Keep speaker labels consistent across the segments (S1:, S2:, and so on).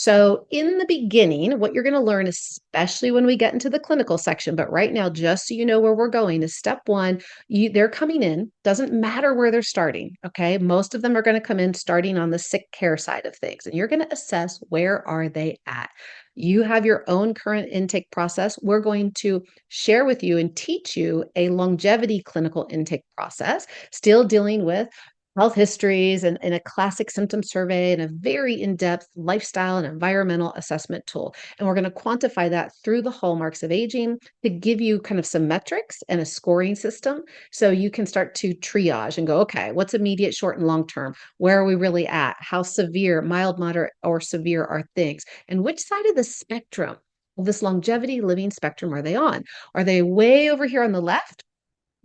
S1: So, in the beginning, what you're going to learn, especially when we get into the clinical section, but right now, just so you know where we're going, is step one. They're coming in, doesn't matter where they're starting. Okay. Most of them are going to come in starting on the sick care side of things, and you're going to assess where are they at. You have your own current intake process. We're going to share with you and teach you a longevity clinical intake process, still dealing with health histories and a classic symptom survey and a very in-depth lifestyle and environmental assessment tool. And we're going to quantify that through the hallmarks of aging to give you kind of some metrics and a scoring system so you can start to triage and go, okay, what's immediate, short, and long term? Where are we really at? How severe, mild, moderate, or severe are things? And which side of the spectrum of this longevity living spectrum are they on? Are they way over here on the left?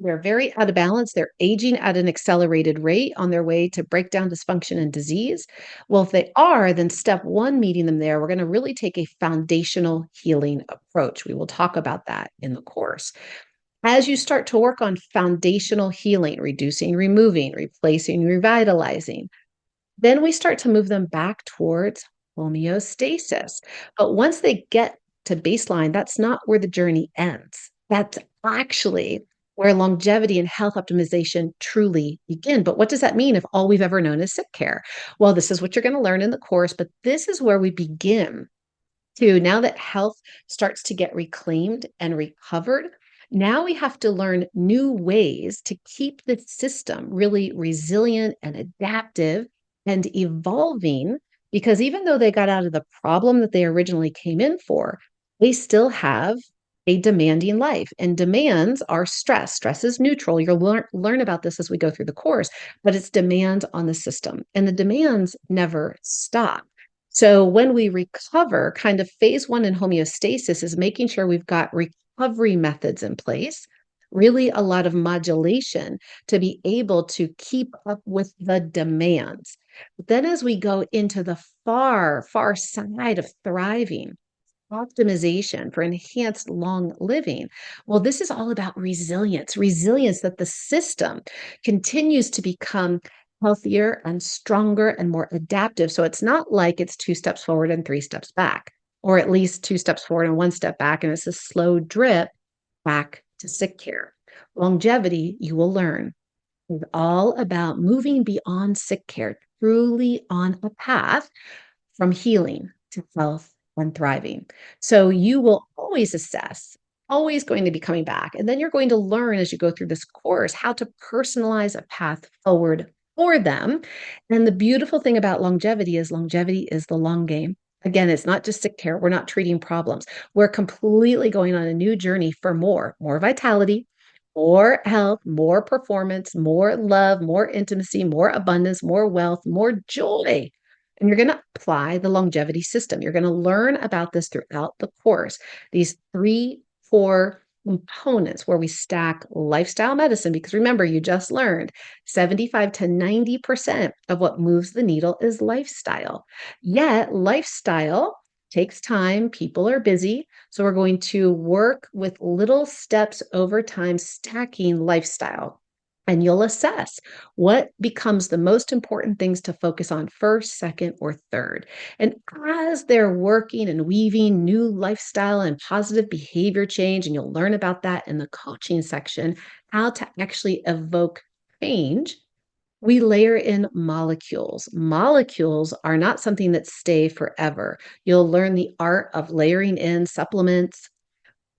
S1: They're very out of balance. They're aging at an accelerated rate on their way to breakdown, dysfunction, and disease. Well, if they are, then step one, meeting them there, we're going to really take a foundational healing approach. We will talk about that in the course. As you start to work on foundational healing, reducing, removing, replacing, revitalizing, then we start to move them back towards homeostasis. But once they get to baseline, that's not where the journey ends. That's actually where longevity and health optimization truly begin. But what does that mean if all we've ever known is sick care? Well, this is what you're going to learn in the course, but this is where we begin to, now that health starts to get reclaimed and recovered. Now we have to learn new ways to keep the system really resilient and adaptive and evolving, because even though they got out of the problem that they originally came in for, they still have a demanding life. And demands are stress. Stress is neutral. You'll learn about this as we go through the course, but it's demands on the system. And the demands never stop. So when we recover, kind of phase one in homeostasis is making sure we've got recovery methods in place, really a lot of modulation to be able to keep up with the demands. But then as we go into the far, far side of thriving, optimization for enhanced long living. Well, this is all about resilience, resilience that the system continues to become healthier and stronger and more adaptive. So it's not like it's two steps forward and three steps back, or at least two steps forward and one step back, and it's a slow drip back to sick care. Longevity, you will learn, is all about moving beyond sick care, truly on a path from healing to health and thriving. So you will always assess, always going to be coming back. And then you're going to learn as you go through this course how to personalize a path forward for them. And the beautiful thing about longevity is the long game. Again, it's not just sick care. We're not treating problems. We're completely going on a new journey for more vitality, more health, more performance, more love, more intimacy, more abundance, more wealth, more joy. And you're going to apply the longevity system. You're going to learn about this throughout the course. These three core components where we stack lifestyle medicine, because remember, you just learned 75 to 90% of what moves the needle is lifestyle. Yet, lifestyle takes time. People are busy. So, we're going to work with little steps over time, stacking lifestyle. And you'll assess what becomes the most important things to focus on first, second, or third. And as they're working and weaving new lifestyle and positive behavior change, and you'll learn about that in the coaching section, how to actually evoke change, we layer in molecules. Molecules are not something that stay forever. You'll learn the art of layering in supplements,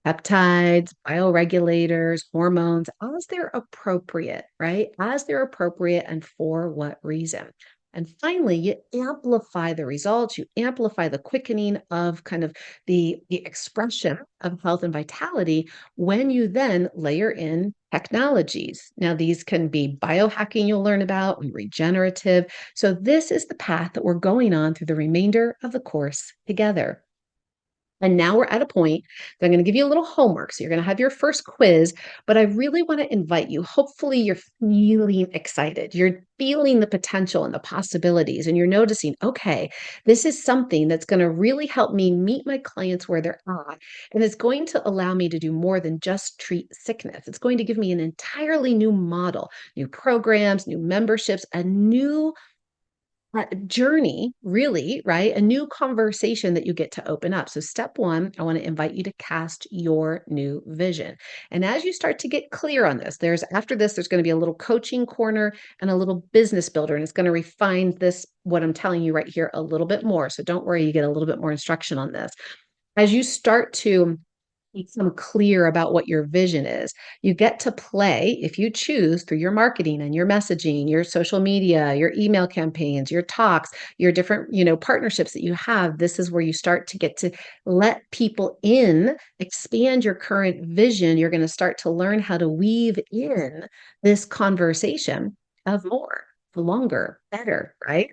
S1: peptides, bioregulators, hormones, as they're appropriate, right? As they're appropriate and for what reason. And finally, you amplify the results, you amplify the quickening of kind of the expression of health and vitality when you then layer in technologies. Now, these can be biohacking you'll learn about and regenerative. So this is the path that we're going on through the remainder of the course together. And now we're at a point that I'm going to give you a little homework. So you're going to have your first quiz, but I really want to invite you. Hopefully, you're feeling excited. You're feeling the potential and the possibilities, and you're noticing, okay, this is something that's going to really help me meet my clients where they're at. And it's going to allow me to do more than just treat sickness. It's going to give me an entirely new model, new programs, new memberships, a new journey, really, right? A new conversation that you get to open up. So, step one, I want to invite you to cast your new vision. And as you start to get clear on this, after this, there's going to be a little coaching corner and a little business builder, and it's going to refine this, what I'm telling you right here, a little bit more. So, don't worry, you get a little bit more instruction on this. As you start to become clear about what your vision is, you get to play, if you choose, through your marketing and your messaging, your social media, your email campaigns, your talks, your different, partnerships that you have. This is where you start to get to let people in, expand your current vision. You're going to start to learn how to weave in this conversation of more, longer, better, right?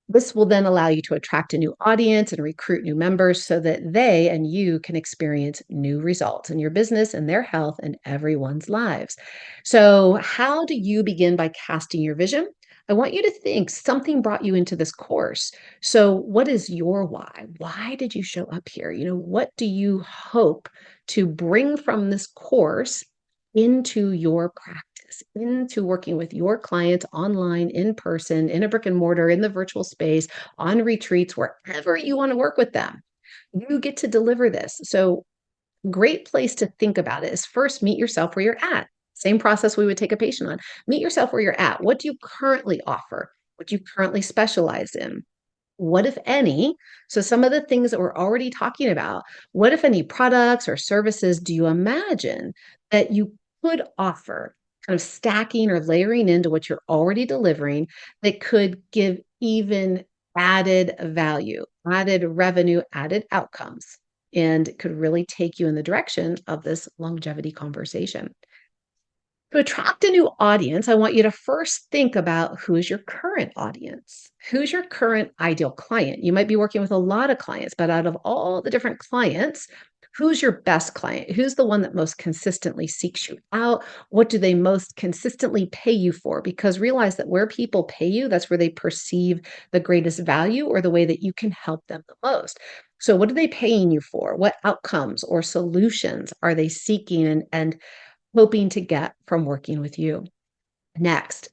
S1: This will then allow you to attract a new audience and recruit new members so that they and you can experience new results in your business and their health and everyone's lives. So, how do you begin by casting your vision? I want you to think something brought you into this course. So, what is your why? Why did you show up here? What do you hope to bring from this course into your practice, into working with your clients online, in person, in a brick and mortar, in the virtual space, on retreats, wherever you want to work with them? You get to deliver this. So, great place to think about it is first meet yourself where you're at. Same process we would take a patient on. Meet yourself where you're at. What do you currently offer? What do you currently specialize in? What, if any, so some of the things that we're already talking about, what, if any, products or services do you imagine that you could offer, kind of stacking or layering into what you're already delivering that could give even added value, added revenue, added outcomes, and could really take you in the direction of this longevity conversation? To attract a new audience, I want you to first think about who is your current audience. Who's your current ideal client? You might be working with a lot of clients, but out of all the different clients, who's your best client? Who's the one that most consistently seeks you out? What do they most consistently pay you for? Because realize that where people pay you, that's where they perceive the greatest value or the way that you can help them the most. So, what are they paying you for? What outcomes or solutions are they seeking and hoping to get from working with you? Next,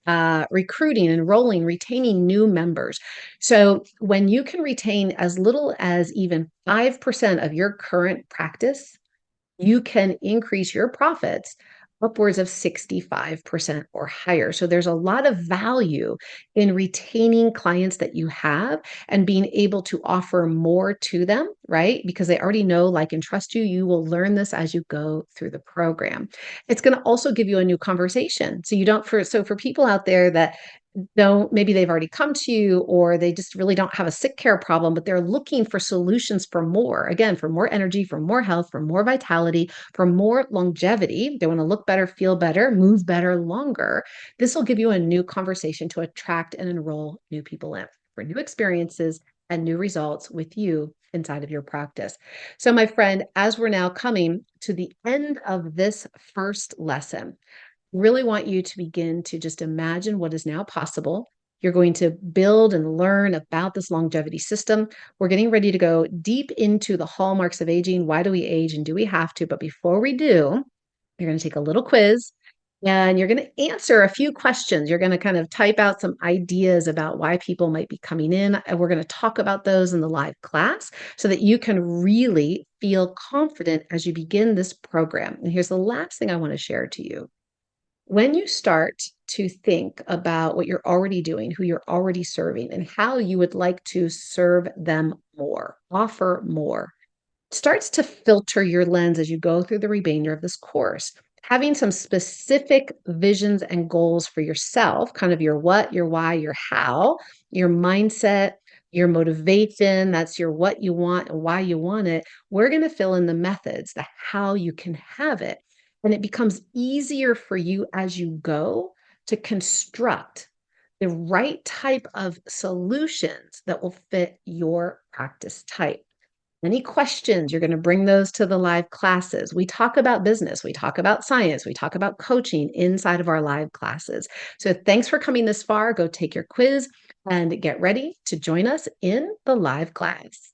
S1: recruiting, enrolling, retaining new members. So, when you can retain as little as even 5% of your current practice, you can increase your profits upwards of 65% or higher. So there's a lot of value in retaining clients that you have and being able to offer more to them, right? Because they already know, like, and trust you. You will learn this as you go through the program. It's going to also give you a new conversation. So you don't for people out there that don't, maybe they've already come to you or they just really don't have a sick care problem, but they're looking for solutions for more, again, for more energy, for more health, for more vitality, for more longevity. They want to look better, feel better, move better longer. This will give you a new conversation to attract and enroll new people in for new experiences and new results with you inside of your practice. So, my friend, as we're now coming to the end of this first lesson, really want you to begin to just imagine what is now possible. You're going to build and learn about this longevity system. We're getting ready to go deep into the hallmarks of aging. Why do we age and do we have to? But before we do, you're going to take a little quiz and you're going to answer a few questions. You're going to kind of type out some ideas about why people might be coming in. And we're going to talk about those in the live class so that you can really feel confident as you begin this program. And here's the last thing I want to share to you. When you start to think about what you're already doing, who you're already serving, and how you would like to serve them more, offer more, it starts to filter your lens as you go through the remainder of this course. Having some specific visions and goals for yourself, kind of your what, your why, your how, your mindset, your motivation, that's your what you want and why you want it. We're going to fill in the methods, the how you can have it. And it becomes easier for you as you go to construct the right type of solutions that will fit your practice type. Any questions, you're going to bring those to the live classes. We talk about business, we talk about science, we talk about coaching inside of our live classes. So thanks for coming this far. Go take your quiz and get ready to join us in the live class.